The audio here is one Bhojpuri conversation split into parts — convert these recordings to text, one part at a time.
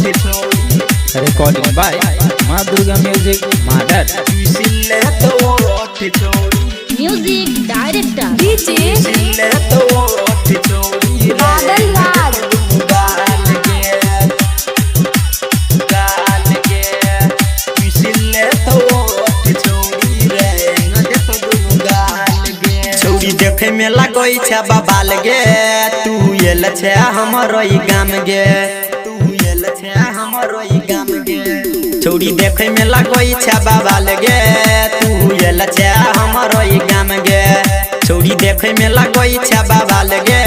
Recording by Ma Durga Music, Madar. Music director DJ बादल राज छौरी देखे में लगई छे बाबाल गे तू एल छे हमरो ई गाम गे तू एल छे हमरो ई गाम गे छौरी देखे में लगई छे बाबाल गे तू एल छे हमरो ई गाम गे छौरी देखे में लगई छे बाबाल गे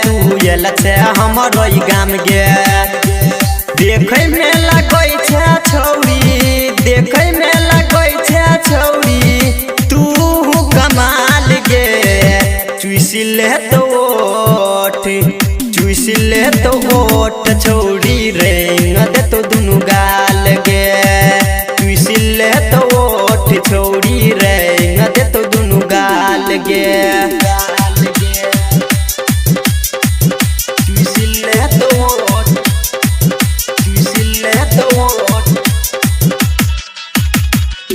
तू एल छे हमरो ई गाम गे देखे में लगई छे छौरी देखे में लगई छे छौरी तू कमाल गे चुइसिले तो ओठ छौरी रेंग दे तो दुनु गाल गे चुइसिले तो ओठ छौरी रेंग दे तो दुनु गाल गे चुइसिले तो ओठ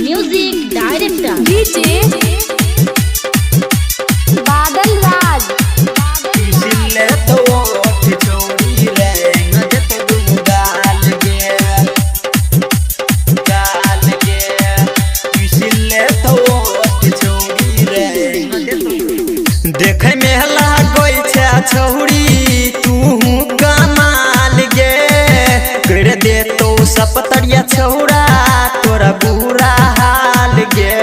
music director DJ बादल राज चुइसिले तो ओठ छौरी रेंग दे तो दुनु गाल गे चुइसिले तो ओठ छौरी रेंग दे तो देखे में लागई छे छौरी तू कमाल गे कर दे तो सपतरिया छौरा तोरा बुरा हाल गे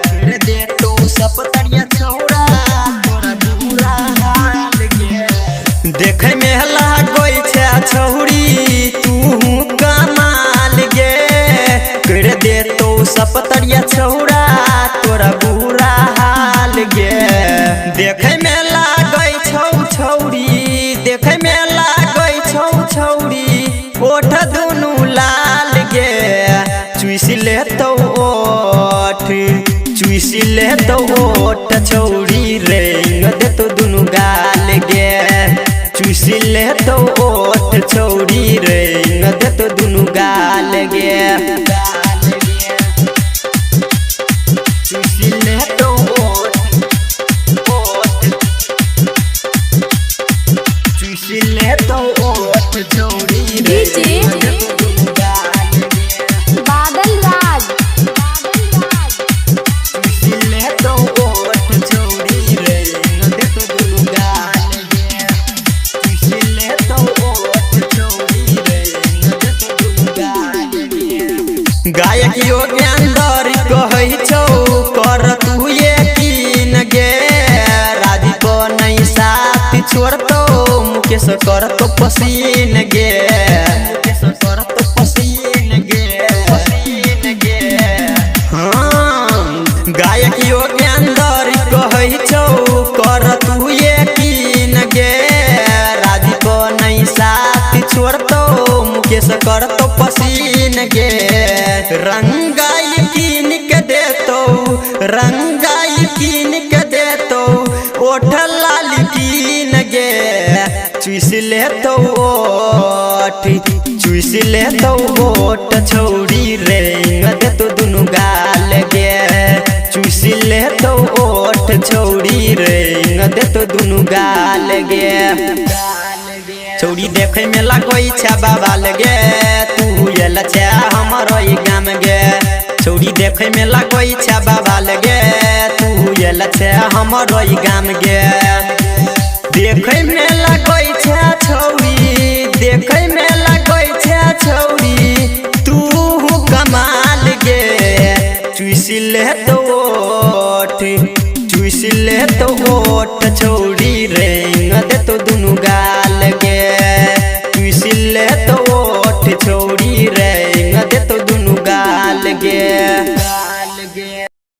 कर दे तो सपतरिया छौरा तोरा बुरा हाल गे देखे में लागई छे छौरी तू कमाल गे कर दे तो सपतरिया छौरा तोरा बुरा हाल गे देखे में लागई छौ छौरी देखे में लागई छौ छौरी ओठ दुनु लाल गे चुइसिले तो ओठ छौरी रेंग दे तो दुनु गाल गे चुइसिले तो ओठ छौरी रेंग दे तो दुनु गाल गे चुइसिले तो चुइसिले तो ओठ छौरी DJ बादल राज चुइसिले तो ओठ छौरी रेंग दे तो दुनु गाल गे चुइसिले तो ओठ छौरी रेंग दे तो दुनु गाल गे गायक योगेंद्र कहै छौ कर तू यकीन गे राजीव नहीं साथ छोड़तो मुकेश कर तो पसीन गे मुकेश कर तो पसीन गे हाँ गायक योगेंद्र कहै छौ कर तू यकीन गे राजीव नहीं साथ छोड़तो मुकेश कर तो पसीन गे रंगाई कीन के देतो रंगाई कीन के देतो ओठ लाल कीन गे चुइसिले तो ओठ छौरी रेंग दे तो दुनु गाल गे चुइसिले तो ओठ छौरी रेंग दे तो दुनु गाल गे छौरी देखे में लगई छे बाबाल गे तू एल छे हमरो ई गाम गे छौरी देखे में लगई छे बाबाल गे तू एल छे हमरो ई गाम गे देखे में लगई छे छौरी देखे में लगई छे छौरी तू कमाल गे चुइसिले तो ओठ छौरी